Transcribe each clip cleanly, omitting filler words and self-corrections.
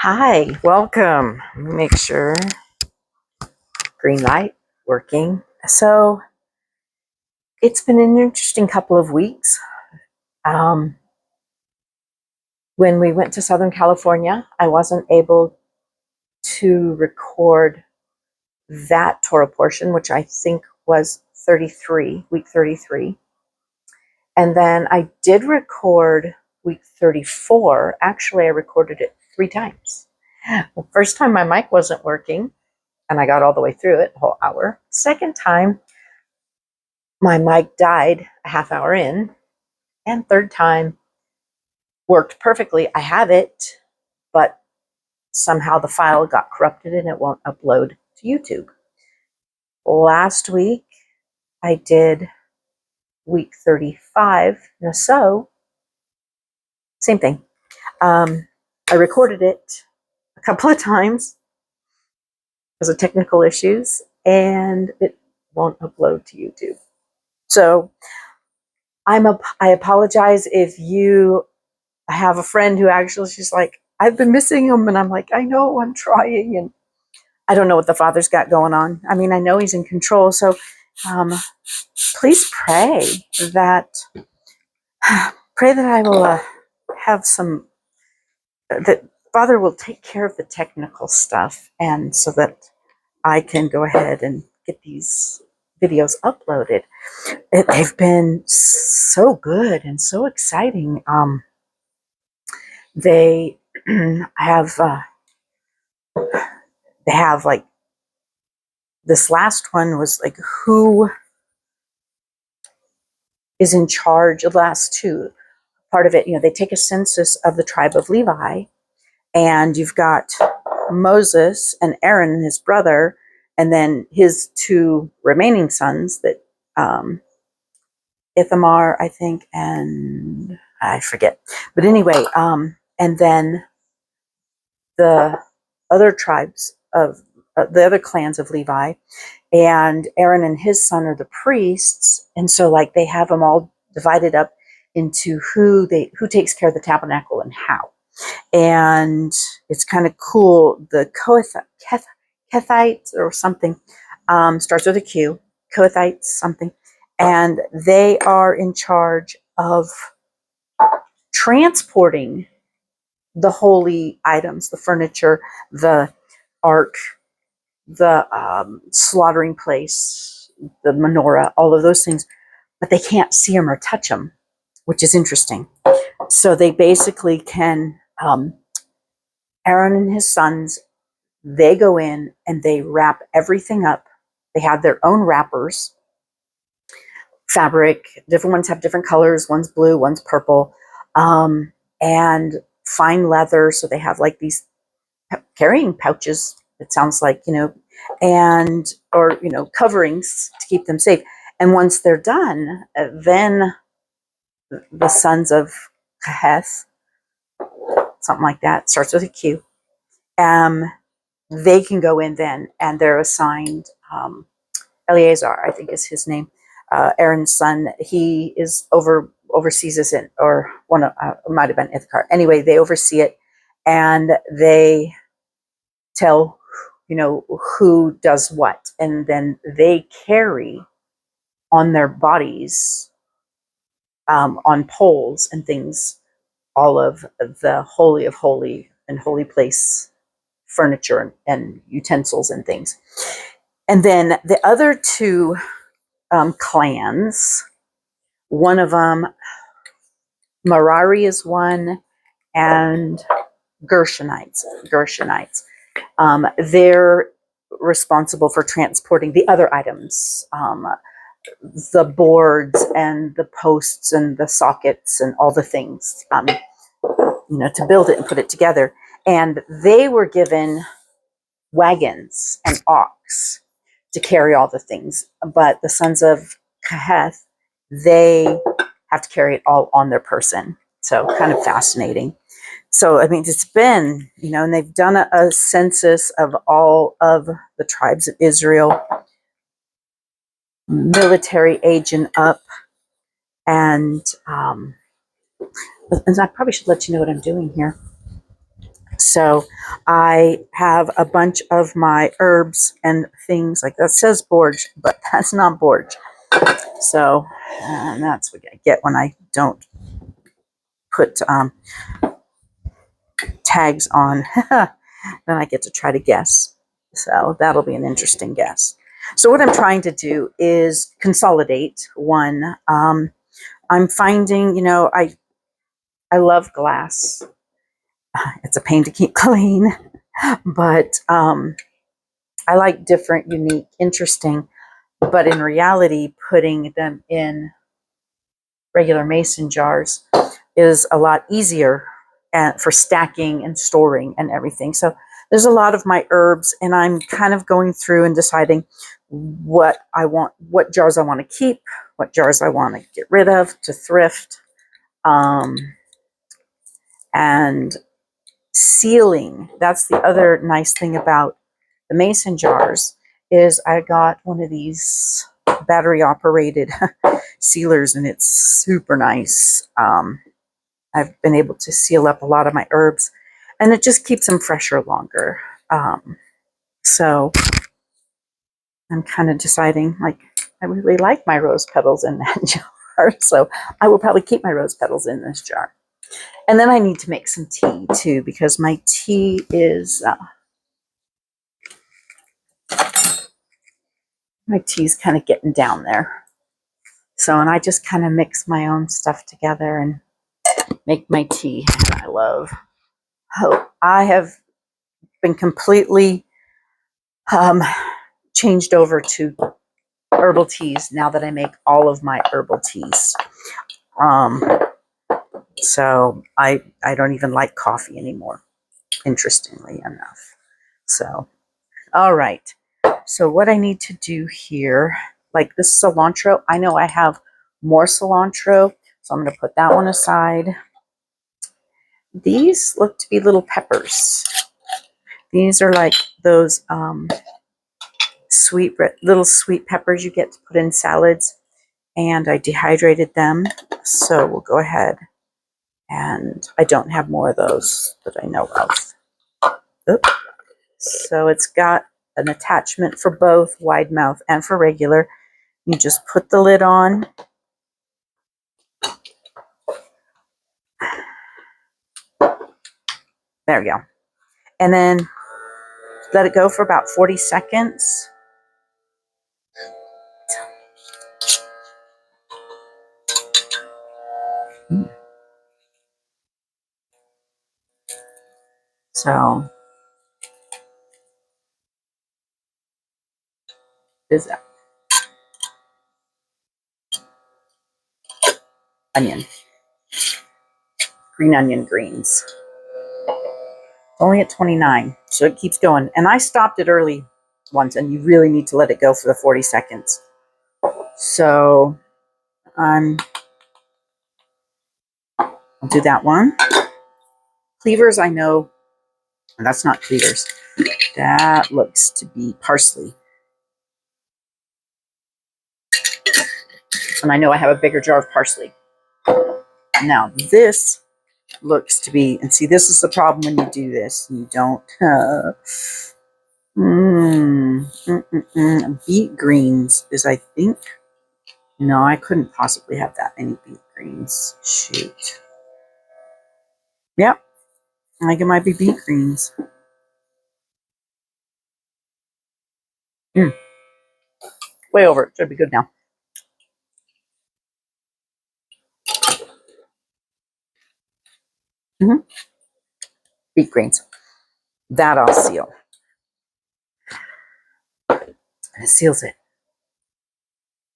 Hi, welcome. Let me make sure. Green light working. So it's been an interesting couple of weeks. Um, when we went to Southern California, I wasn't able to record that Torah portion, which I think was 33, week 33. And then I did record week 34. Actually, I recorded it 3 times. The first time my mic wasn't working, and I got all the way through it, the whole hour. Second time, my mic died a half hour in. And third time, worked perfectly. I have it, but somehow the file got corrupted and it won't upload to YouTube. Last week, I did week 35. So, same thing. I recorded it a couple of times because of technical issues, and it won't upload to YouTube. So, I apologize if you have a friend who actually, she's like, I've been missing him. And I'm like, I know, I'm trying. And I don't know what the Father's got going on. I mean, I know he's in control. So please that, pray that I will have some, that Father will take care of the technical stuff. And so that I can go ahead and get these videos uploaded. They've been so good and so exciting. They have like, this last one was like, who is in charge of the last two? Part of it, they take a census of the tribe of Levi, and you've got Moses and Aaron and his brother, and then his two remaining sons that Ithamar, I think, and I forget. But anyway, and then the other tribes of the other clans of Levi, and Aaron and his son are the priests. And so like they have them all divided up into who takes care of the tabernacle and how. And it's kind of cool. The Kethites or something, starts with a Q, Kohathites something, and they are in charge of transporting the holy items, the furniture, the ark, the slaughtering place, the menorah, all of those things, but they can't see them or touch them, which is interesting. So they basically can, Aaron and his sons, they go in and they wrap everything up. They have their own wrappers, fabric. Different ones have different colors. One's blue, one's purple, and fine leather. So they have like these carrying pouches, it sounds like, and, or, coverings to keep them safe. And once they're done, then the sons of Kahath, something like that, starts with a Q, they can go in then, and they're assigned, Eleazar, I think is his name, Aaron's son. He oversees this, or one of, might have been Ithkar. Anyway, they oversee it, and they tell, who does what, and then they carry on their bodies, on poles and things, all of the holy of holy and holy place furniture and utensils and things. And then the other two clans, one of them, Merari is one, and Gershonites. They're responsible for transporting the other items, the boards and the posts and the sockets and all the things, to build it and put it together. And they were given wagons and ox to carry all the things. But the sons of Kahath, they have to carry it all on their person. So kind of fascinating. So, I mean, it's been, and they've done a census of all of the tribes of Israel, military age and up. And I probably should let you know what I'm doing here. So I have a bunch of my herbs and things like that. Says borage, but that's not borage. So that's what I get when I don't put tags on. Then I get to try to guess. So that'll be an interesting guess. So what I'm trying to do is consolidate one. I'm finding, I love glass. It's a pain to keep clean, but I like different, unique, interesting. But in reality, putting them in regular mason jars is a lot easier for stacking and storing and everything. So there's a lot of my herbs, and I'm kind of going through and deciding what I want, what jars I want to keep, what jars I want to get rid of, to thrift, and sealing. That's the other nice thing about the mason jars is I got one of these battery operated sealers, and it's super nice. I've been able to seal up a lot of my herbs, and it just keeps them fresher longer. So I'm kind of deciding, like, I really like my rose petals in that jar, so I will probably keep my rose petals in this jar. And then I need to make some tea too, because my tea is kind of getting down there. So, and I just kind of mix my own stuff together and make my tea. And I love. Oh, I have been completely changed over to herbal teas now that I make all of my herbal teas. So I don't even like coffee anymore, interestingly enough. So, all right. So what I need to do here, like this cilantro, I know I have more cilantro, so I'm going to put that one aside. These look to be little peppers. These are like those little sweet peppers you get to put in salads, and I dehydrated them. So we'll go ahead, and I don't have more of those that I know of. Oops. So it's got an attachment for both wide mouth and for regular. You just put the lid on. There we go. And then let it go for about 40 seconds. So is that onion, green onion greens. Only at 29, so it keeps going. And I stopped it early once, and you really need to let it go for the 40 seconds. So I'll do that one. Cleavers, I know that's not cleavers. That looks to be parsley. And I know I have a bigger jar of parsley. Now this looks to be, and see, this is the problem when you do this. You don't beet greens is, I think. No, I couldn't possibly have that many beet greens. Shoot. Yep, I think it might be beet greens. Way over. It should be good now. Beet greens. That I'll seal. And it seals it.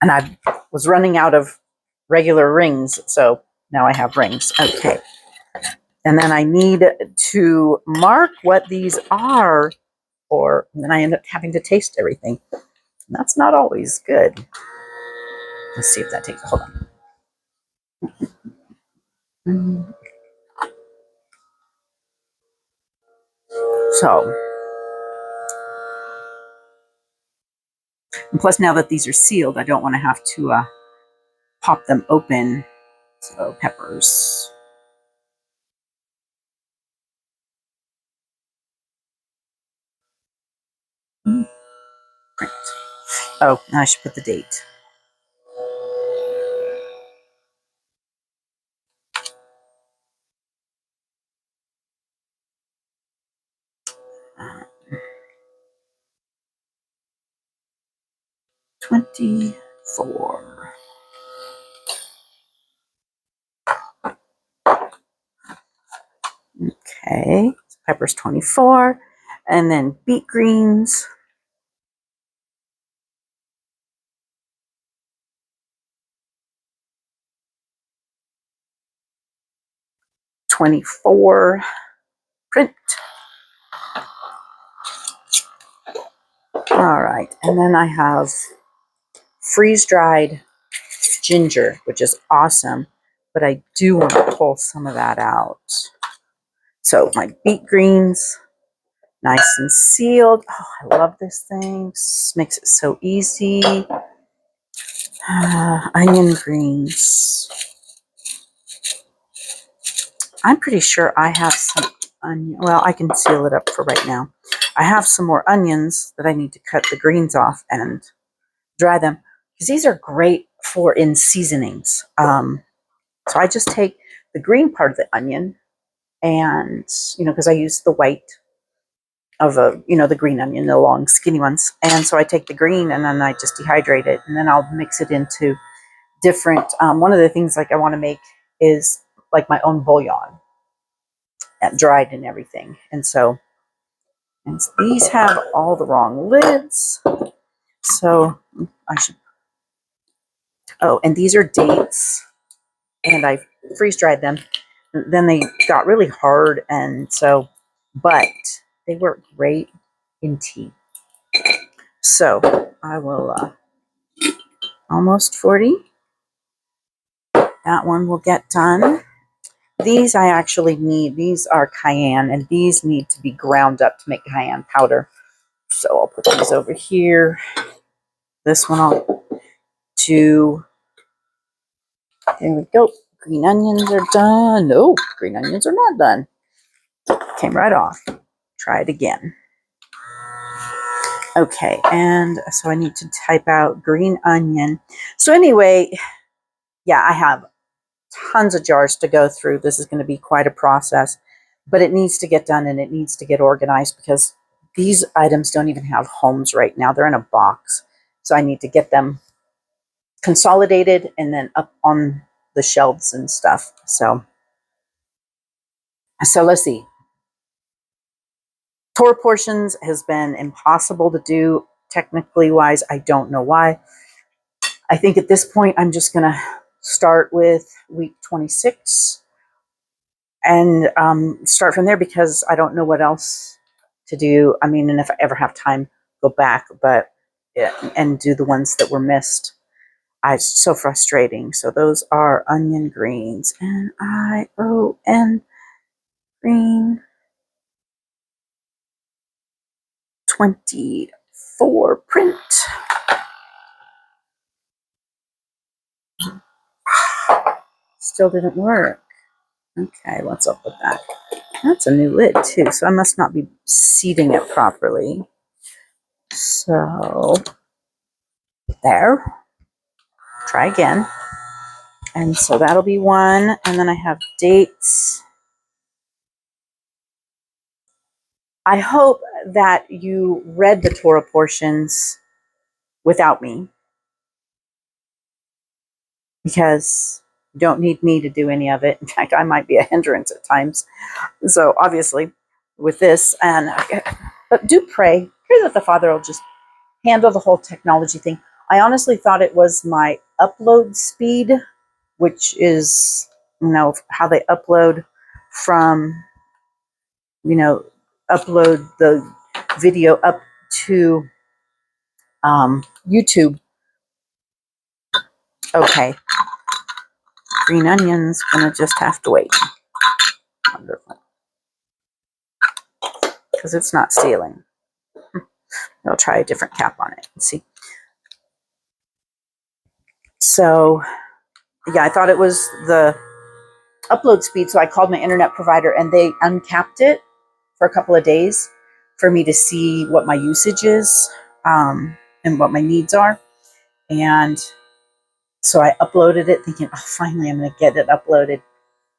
And I was running out of regular rings, so now I have rings. Okay. And then I need to mark what these are, or and then I end up having to taste everything. And that's not always good. Let's see if that takes. Hold on. So, and plus now that these are sealed, I don't want to have to pop them open. So peppers. Oh, I should put the date. Uh, 24. Okay, peppers 24, and then beet greens. 24 print. All right, and then I have freeze-dried ginger, which is awesome, but I do want to pull some of that out. So my beet greens, nice and sealed. Oh, I love this thing. This makes it so easy. Onion greens. I'm pretty sure I have some onion. Well, I can seal it up for right now. I have some more onions that I need to cut the greens off and dry them, because these are great for in seasonings. So I just take the green part of the onion and, because I use the white of the green onion, the long skinny ones. And so I take the green and then I just dehydrate it, and then I'll mix it into different, one of the things like I want to make is like my own bouillon, dried and everything. And these have all the wrong lids. So I should, oh, and these are dates, and I freeze dried them. Then they got really hard, but they work great in tea. So I will, almost 40. That one will get done. These I actually need. These are cayenne, and these need to be ground up to make cayenne powder. So I'll put these over here. This one I'll do. There we go. Green onions are done. No, green onions are not done. Came right off. Try it again. Okay, and so I need to type out green onion. So anyway, yeah, I have tons of jars to go through. This is going to be quite a process, but it needs to get done and it needs to get organized, because these items don't even have homes right now. They're in a box. So I need to get them consolidated and then up on the shelves and stuff. So let's see. Torah Portions has been impossible to do technically wise. I don't know why. I think at this point I'm just going to start with week 26 and start from there, because I don't know what else to do. I mean, and if I ever have time, go back, but yeah, and do the ones that were missed. It's so frustrating. So those are onion greens, N-I-O-N green 24 print. Still didn't work. Okay, what's up with that? That's a new lid too, so I must not be seating it properly. So there. Try again. And so that'll be one. And then I have dates. I hope that you read the Torah Portions without me, because you don't need me to do any of it. In fact, I might be a hindrance at times. So obviously with this, but do pray that the Father will just handle the whole technology thing. I honestly thought it was my upload speed, which is, how they upload from, upload the video up to YouTube. Okay. Green onions, gonna just have to wait. Wonderful. Because it's not sealing. I'll try a different cap on it and see. So, yeah, I thought it was the upload speed, so I called my internet provider and they uncapped it for a couple of days for me to see what my usage is. and what my needs are. And so I uploaded it thinking, oh, finally I'm going to get it uploaded,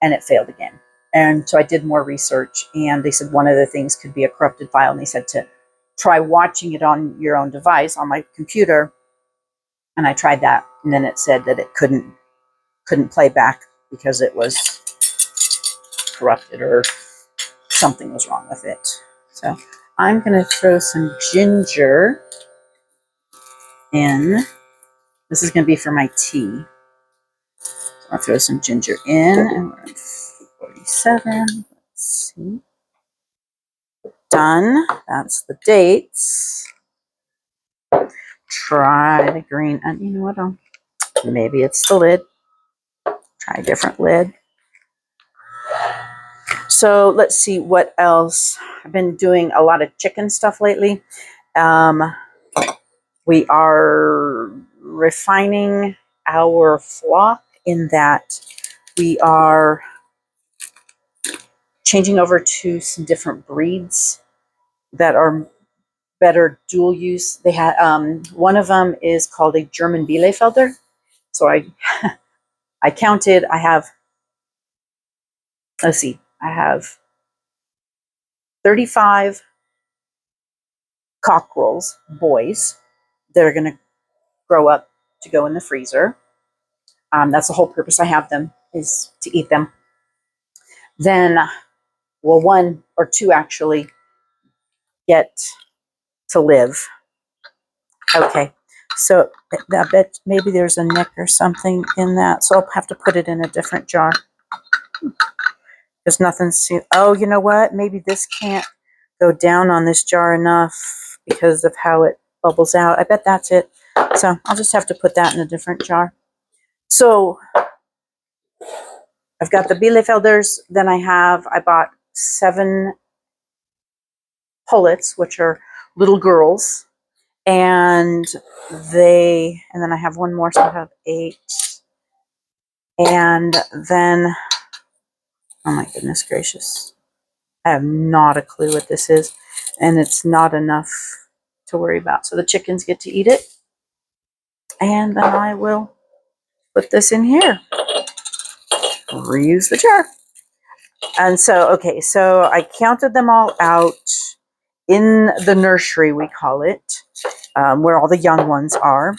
and it failed again. And so I did more research, and they said one of the things could be a corrupted file, and they said to try watching it on your own device on my computer. And I tried that, and then it said that it couldn't play back because it was corrupted or something was wrong with it. So I'm going to throw some ginger in. This is going to be for my tea. So I'll throw some ginger in, and we're at 47. Let's see. Done. That's the dates. Try the green. And you know what? Maybe it's the lid. Try a different lid. So let's see what else. I've been doing a lot of chicken stuff lately. We are refining our flock in that we are changing over to some different breeds that are better dual use. They had one of them is called a German Bielefelder. So I counted. I have, let's see, I have 35 cockerels, boys, that are going to grow up to go in the freezer. That's the whole purpose I have them, is to eat them. Then, well, one or two actually get to live. Okay, so I bet maybe there's a nick or something in that, so I'll have to put it in a different jar. There's nothing. Oh, you know what? Maybe this can't go down on this jar enough because of how it bubbles out. I bet that's it. So I'll just have to put that in a different jar. So I've got the Bielefelders. Then I bought 7 pullets, which are little girls. And then I have one more, so I have 8. And then, oh my goodness gracious, I have not a clue what this is, and it's not enough to worry about. So the chickens get to eat it, and then I will put this in here, reuse the jar. And so, okay, so I counted them all out in the nursery, we call it, where all the young ones are.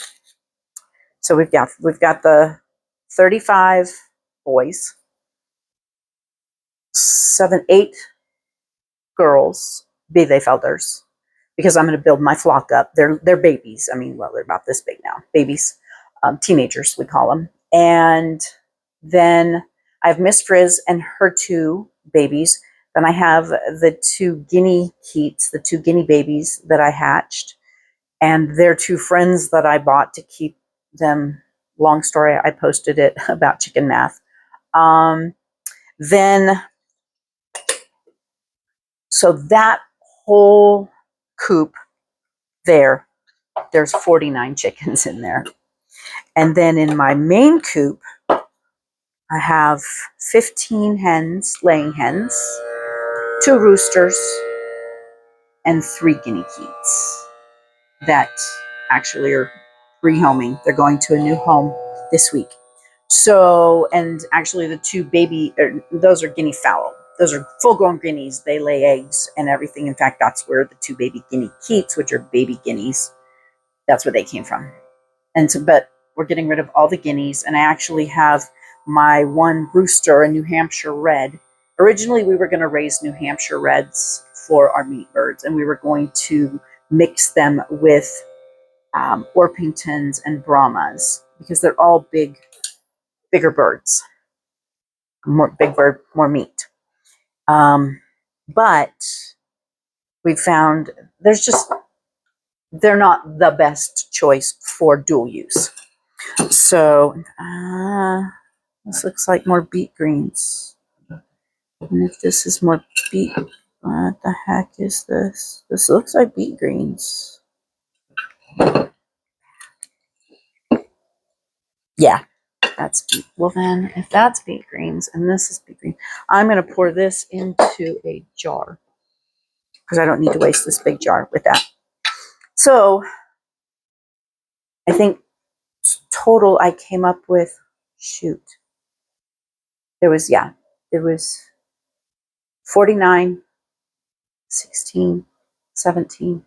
So we've got the 35 boys, 8 girls, Bielefelders, because I'm going to build my flock up. They're babies. I mean, well, they're about this big now. Babies, teenagers, we call them. And then I have Miss Frizz and her 2 babies. Then I have the 2 guinea keats, the 2 guinea babies that I hatched, and their 2 friends that I bought to keep them. Long story, I posted it about chicken math. Then, so that whole coop there's 49 chickens in there. And then in my main coop, I have 15 hens, laying hens, 2 roosters, and 3 guinea keats that actually are rehoming. They're going to a new home this week. So, and actually the 2 those are guinea fowl. Those are full-grown guineas. They lay eggs and everything. In fact, that's where the 2 baby guinea keats, which are baby guineas, that's where they came from. And so, but we're getting rid of all the guineas, and I actually have my 1 rooster, a New Hampshire red. Originally, we were going to raise New Hampshire reds for our meat birds, and we were going to mix them with Orpingtons and Brahmas, because they're all bigger birds, big bird, more meat. But we found they're not the best choice for dual use. So this looks like more beet greens. And if this is more beet, what the heck is this? This looks like beet greens. Yeah, that's beet. Well then, if that's beet greens and this is beet green, I'm going to pour this into a jar because I don't need to waste this big jar with that. So I think total I came up with, shoot, there was 49, 16, 17,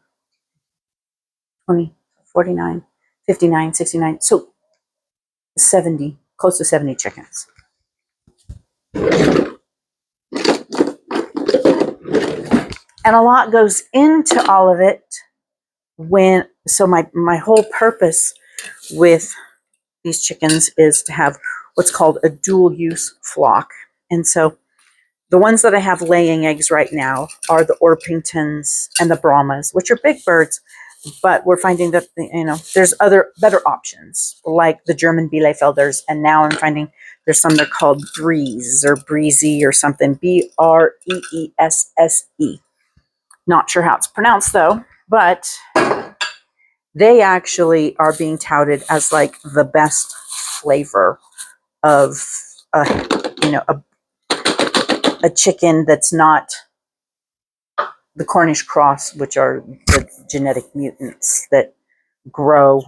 20, 49, 59, 69, so 70, close to 70 chickens. And a lot goes into all of it so my whole purpose with these chickens is to have what's called a dual use flock. And so the ones that I have laying eggs right now are the Orpingtons and the Brahmas, which are big birds, but we're finding that, there's other better options like the German Bielefelders. And now I'm finding there's some they're called Breeze or Breezy or something, Breesse. Not sure how it's pronounced though, but they actually are being touted as like the best flavor of a chicken that's not the Cornish cross, which are the genetic mutants that grow,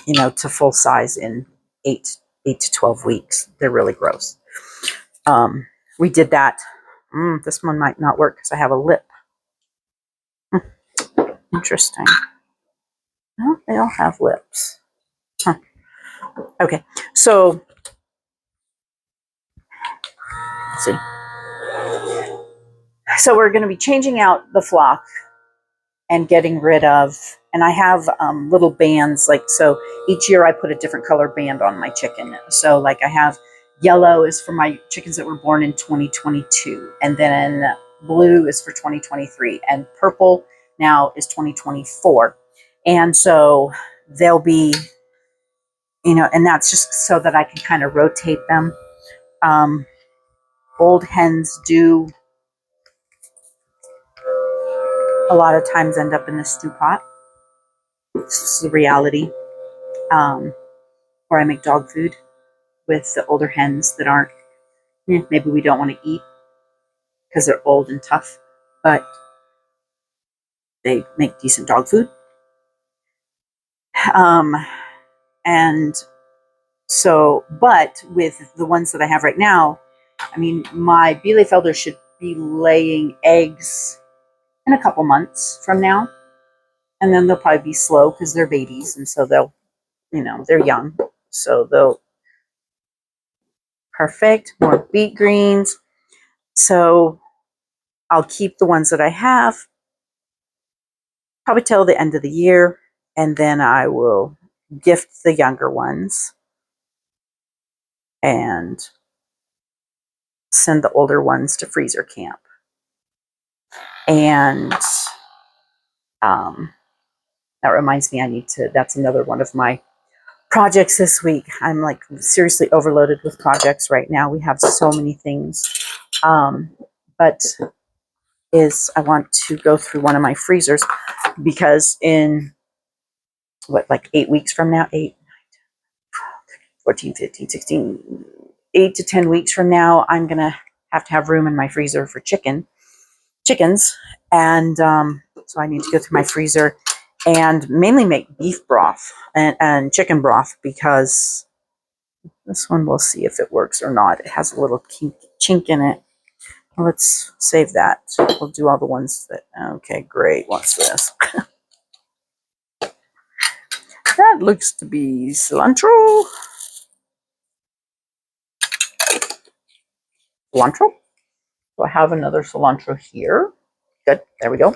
to full size in 8 to 12 weeks. They're really gross. We did that. This one might not work because I have a lip. Interesting. Oh, they all have lips. Huh. Okay, so let's see. So we're going to be changing out the flock and getting rid of, and I have little bands, like, so each year I put a different color band on my chicken. So like I have yellow is for my chickens that were born in 2022, and then blue is for 2023, and purple now is 2024. And so they'll be, and that's just so that I can kind of rotate them. Old hens do a lot of times end up in the stew pot. This is the reality. Or I make dog food with the older hens that aren't, maybe we don't want to eat because they're old and tough, but they make decent dog food. And so, but with the ones that I have right now, I mean, my Bielefelder should be laying eggs in a couple months from now. And then they'll probably be slow because they're babies. And so they'll, they're young. So they'll, perfect, more beet greens. So I'll keep the ones that I have probably till the end of the year. And then I will gift the younger ones and send the older ones to freezer camp. And that reminds me, that's another one of my projects this week. I'm like seriously overloaded with projects right now. We have so many things. But I want to go through one of my freezers because in like 8 weeks from now, 14, 15, 16, 8 to 10 weeks from now, I'm going to have room in my freezer for chickens. And so I need to go through my freezer and mainly make beef broth and chicken broth, because this one, we'll see if it works or not. It has a little chink in it. Let's save that. We'll do all the ones that, okay, great. What's this? That looks to be cilantro. Cilantro? So I have another cilantro here. Good, there we go.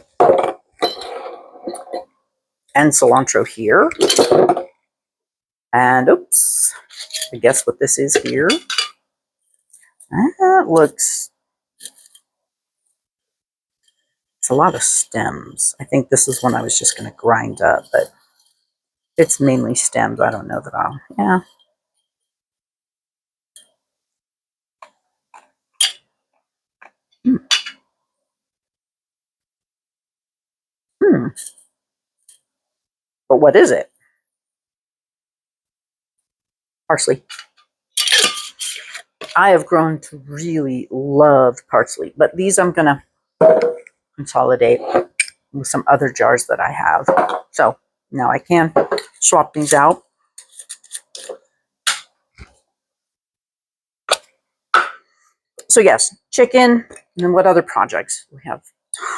And cilantro here. And oops, I guess what this is here. That looks, it's a lot of stems. I think this is one I was just going to grind up, but it's mainly stems. I don't know that I'll, yeah. But what is it? Parsley. I have grown to really love parsley, but these I'm going to consolidate with some other jars that I have. So Now I can swap these out. So yes, chicken. And then what other projects? We have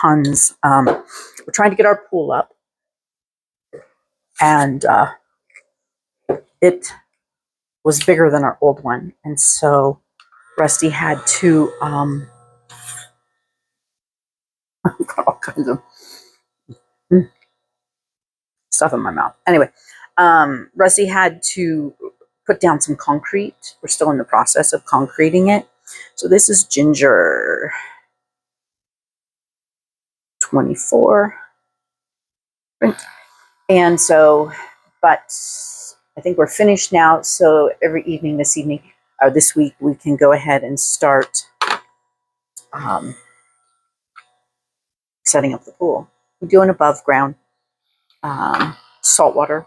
tons. We're trying to get our pool up. And it was bigger than our old one. And so Rusty had to, got all kinds of stuff in my mouth. Anyway, Rusty had to put down some concrete. We're still in the process of concreting it. So this is ginger 24. And so, but I think we're finished now. So every evening, this week, we can go ahead and start setting up the pool. We're doing above ground salt water.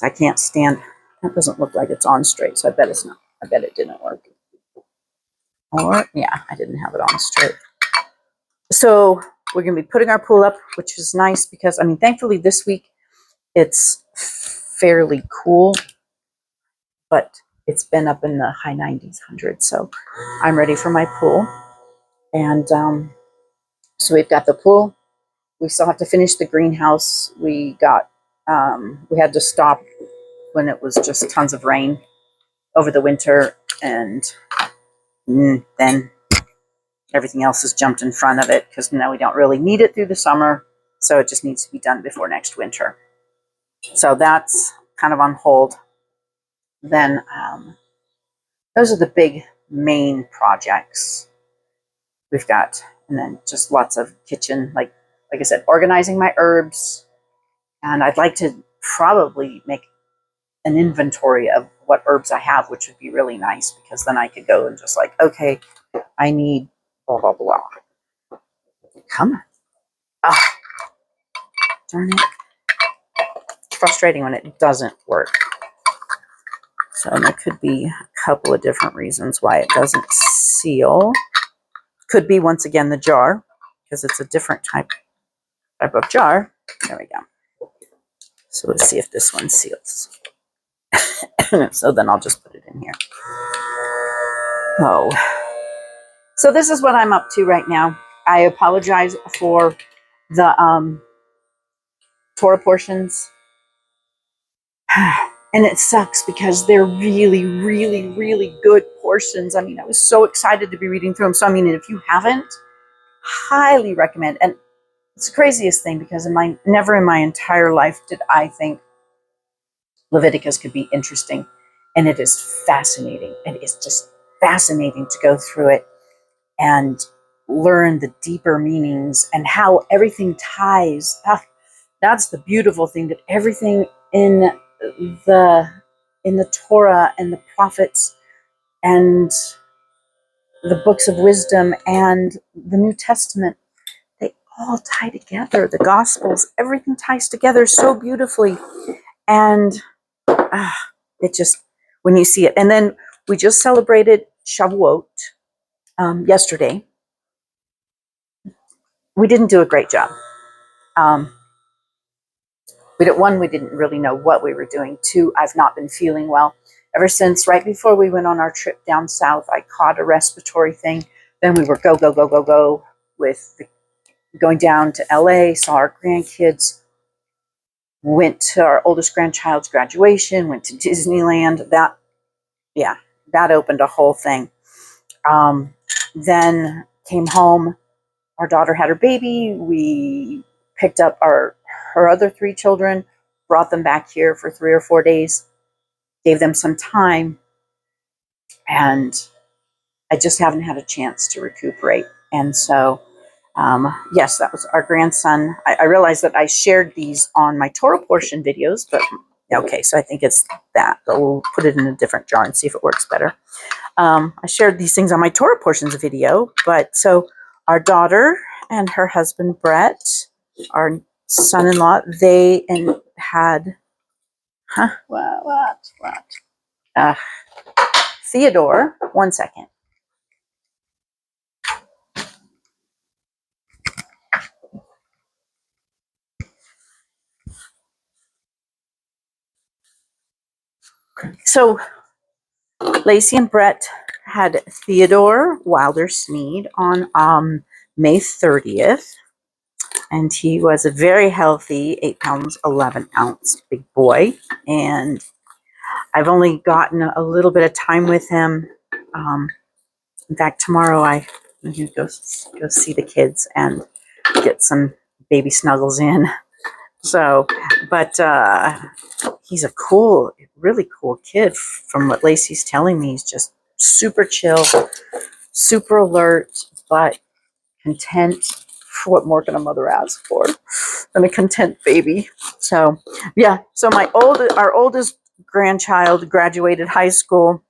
I can't stand. That doesn't look like it's on straight, so I bet it's not. I bet it didn't work. Or yeah, I didn't have it on straight. So we're going to be putting our pool up, which is nice because, I mean, thankfully this week it's fairly cool, but it's been up in the high 90s, 100s. So I'm ready for my pool. And so we've got the pool. We still have to finish the greenhouse. We had to stop when it was just tons of rain over the winter. And then everything else has jumped in front of it because now we don't really need it through the summer. So it just needs to be done before next winter. So that's kind of on hold. Then those are the big main projects we've got. And then just lots of kitchen, like I said, organizing my herbs. And I'd like to probably make an inventory of what herbs I have, which would be really nice because then I could go and just like, okay, I need blah, blah, blah. Come on. Oh, darn it. It's frustrating when it doesn't work. So there could be a couple of different reasons why it doesn't seal. Could be, once again, the jar, because it's a different type of jar. There we go. So let's see if this one seals. So then I'll just put it in here. Oh. So this is what I'm up to right now. I apologize for the Torah Portions. And it sucks because they're really, really, really good portions. I mean, I was so excited to be reading through them. So, I mean, if you haven't, highly recommend. And it's the craziest thing because never in my entire life did I think Leviticus could be interesting. And it is fascinating. It is just fascinating to go through it and learn the deeper meanings and how everything ties. That's the beautiful thing, that everything in the Torah and the prophets and the books of wisdom and the New Testament, they all tie together. The Gospels, everything ties together so beautifully. And it just, when you see it. And then we just celebrated Shavuot yesterday. We didn't do a great job. We didn't really know what we were doing. Two, I've not been feeling well. Ever since right before we went on our trip down south, I caught a respiratory thing. Then we were go with going down to LA, saw our grandkids, went to our oldest grandchild's graduation, went to Disneyland. That opened a whole thing. Then came home. Our daughter had her baby. We picked up her other 3 children, brought them back here for 3 or 4 days, gave them some time, and I just haven't had a chance to recuperate. And so, yes, that was our grandson. I realized that I shared these on my Torah portion videos, but okay, so I think it's that. But we'll put it in a different jar and see if it works better. I shared these things on my Torah portions video, but so our daughter and her husband, Brett, our son-in-law, they had, what? Theodore, one second. So Lacey and Brett had Theodore Wilder Sneed on May 30th. And he was a very healthy 8 pounds, 11 ounce big boy. And I've only gotten a little bit of time with him. In fact, tomorrow I'm going to go see the kids and get some baby snuggles in. So, but he's a cool, really cool kid. From what Lacey's telling me, he's just super chill, super alert, but content. What more can a mother ask for than a content baby? So, yeah. So our oldest grandchild graduated high school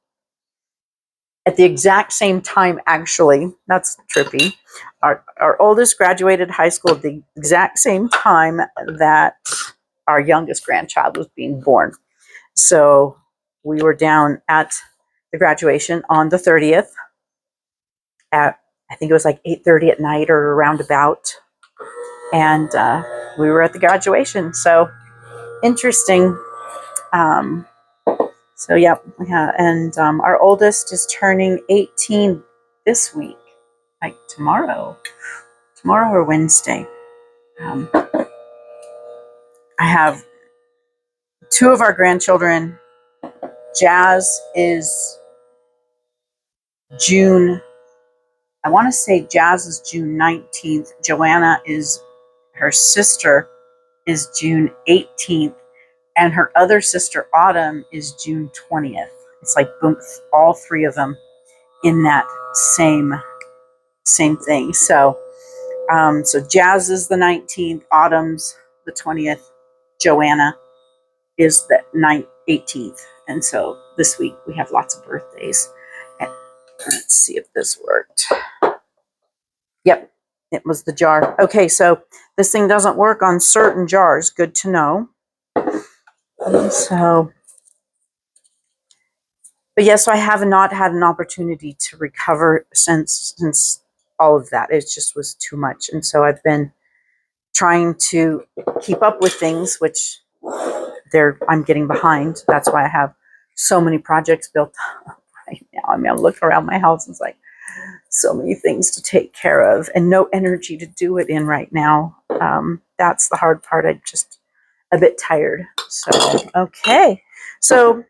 at the exact same time. Actually, that's trippy. Our oldest graduated high school at the exact same time that our youngest grandchild was being born. So we were down at the graduation on the 30th at, I think it was like 8:30 at night or around about. And we were at the graduation. So interesting. So yeah. And our oldest is turning 18 this week, like tomorrow or Wednesday. I have 2 of our grandchildren. Jazz is June. I want to say Jazz is June 19th. Joanna is, her sister is June 18th. And her other sister, Autumn, is June 20th. It's like boom, all 3 of them in that same thing. So, so Jazz is the 19th, Autumn's the 20th, Joanna is the 18th. And so this week we have lots of birthdays. And let's see if this worked. Yep, it was the jar. Okay, so this thing doesn't work on certain jars. Good to know. So, but yes, so I have not had an opportunity to recover since all of that. It just was too much. And so I've been trying to keep up with things, which I'm getting behind. That's why I have so many projects built up right now. I mean, I look around my house and it's like so many things to take care of and no energy to do it in right now. That's the hard part. I'm just a bit tired. So, okay. So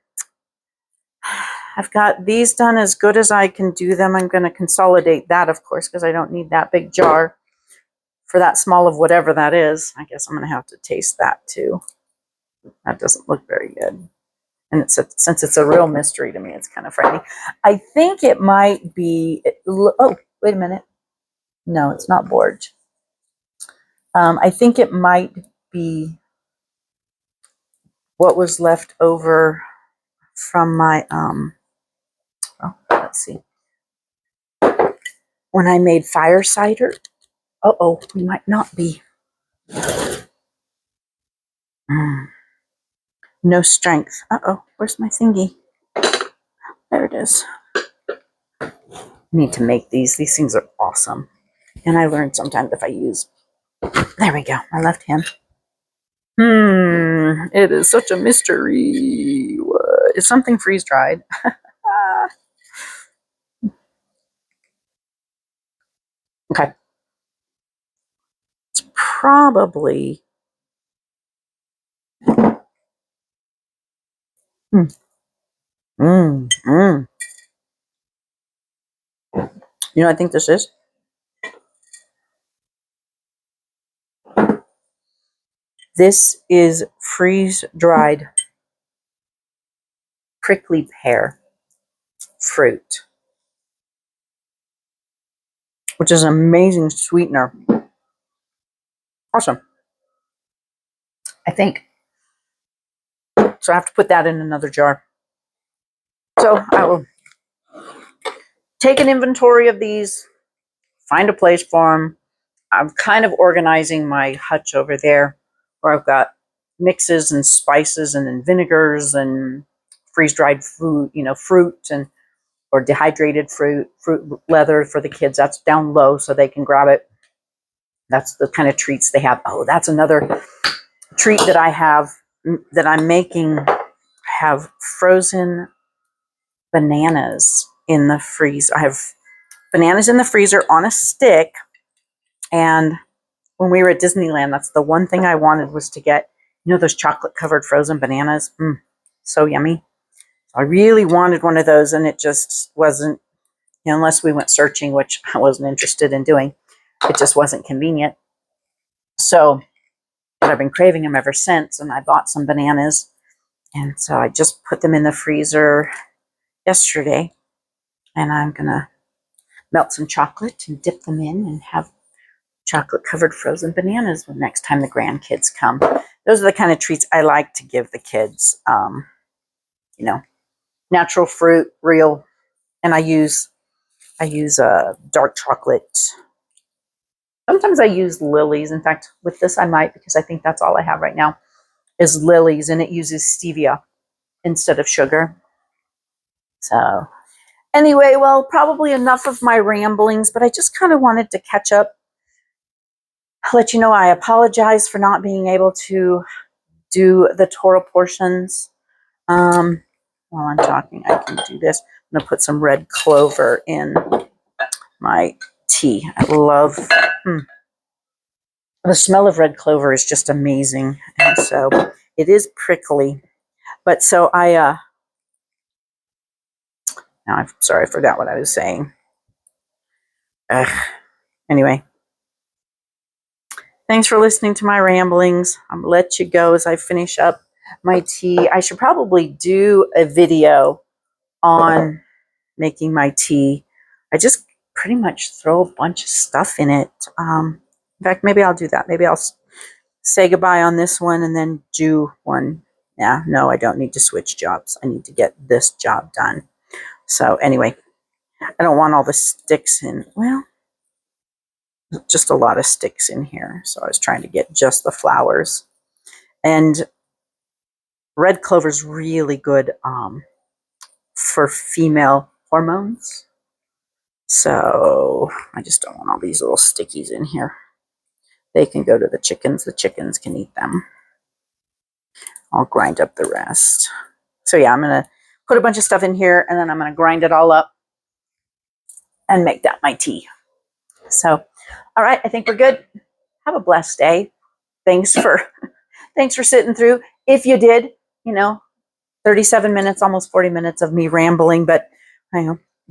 I've got these done as good as I can do them. I'm going to consolidate that, of course, because I don't need that big jar for that small of whatever that is. I guess I'm going to have to taste that too. That doesn't look very good. And since it's a real mystery to me, it's kind of frightening. I think it might be, oh, wait a minute. No, it's not borage. I think it might be what was left over from my, let's see. When I made fire cider. Uh-oh, we might not be. No strength. Uh-oh, where's my thingy? There it is. I need to make these. These things are awesome. And I learned sometimes if I use, there we go, my left hand. It is such a mystery. What? Is something freeze-dried? Okay. It's probably... You know what I think this is? This is freeze-dried prickly pear fruit, which is an amazing sweetener. Awesome. I think. So I have to put that in another jar. So I will take an inventory of these, find a place for them. I'm kind of organizing my hutch over there where I've got mixes and spices and then vinegars and freeze-dried food, fruit and or dehydrated fruit leather for the kids. That's down low so they can grab it. That's the kind of treats they have. Oh, that's another treat that I have that I'm making have frozen bananas in the freezer. I have bananas in the freezer on a stick. And when we were at Disneyland, that's the one thing I wanted, was to get, those chocolate covered frozen bananas. So yummy. I really wanted one of those, and it just wasn't, unless we went searching, which I wasn't interested in doing. It just wasn't convenient. So, but I've been craving them ever since, and I bought some bananas. And so I just put them in the freezer yesterday, and I'm going to melt some chocolate and dip them in and have chocolate covered frozen bananas when next time the grandkids come. Those are the kind of treats I like to give the kids. Natural fruit, real, and I use dark chocolate. Sometimes I use Lily's. In fact, with this I might, because I think that's all I have right now is Lily's, and it uses stevia instead of sugar. So anyway, well, probably enough of my ramblings, but I just kind of wanted to catch up. I'll let you know I apologize for not being able to do the Torah portions. While I'm talking, I can do this. I'm going to put some red clover in my tea. I love the smell of red clover is just amazing. And so it is prickly. But so now I'm sorry, I forgot what I was saying. Anyway, thanks for listening to my ramblings. I'm going to let you go as I finish up my tea. I should probably do a video on making my tea. I just pretty much throw a bunch of stuff in it. In fact, maybe I'll do that. Maybe I'll say goodbye on this one and then do one. Yeah, no, I don't need to switch jobs. I need to get this job done. So anyway, I don't want all the sticks in. Well, just a lot of sticks in here. So I was trying to get just the flowers. And red clover is really good for female hormones. So I just don't want all these little stickies in here. They can go to the chickens. The chickens can eat them. I'll grind up the rest. So yeah, I'm going to put a bunch of stuff in here, and then I'm going to grind it all up and make that my tea. So, all right, I think we're good. Have a blessed day. Thanks for sitting through. If you did, 37 minutes, almost 40 minutes of me rambling, but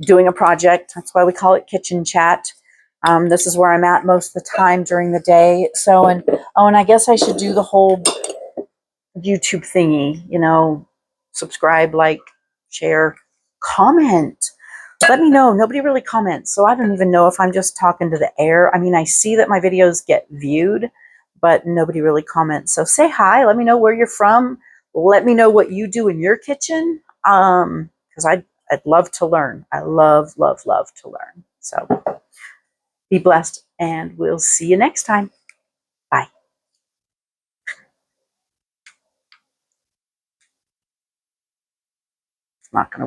doing a project. That's why we call it kitchen chat. This is where I'm at most of the time during the day. So, and I guess I should do the whole YouTube thingy, subscribe, like, share, comment. Let me know. Nobody really comments, so I don't even know if I'm just talking to the air. I mean, I see that my videos get viewed, but nobody really comments. So say hi. Let me know where you're from. Let me know what you do in your kitchen, because I'd love to learn. I love, love, love to learn. So be blessed, and we'll see you next time. Bye. It's not going to work.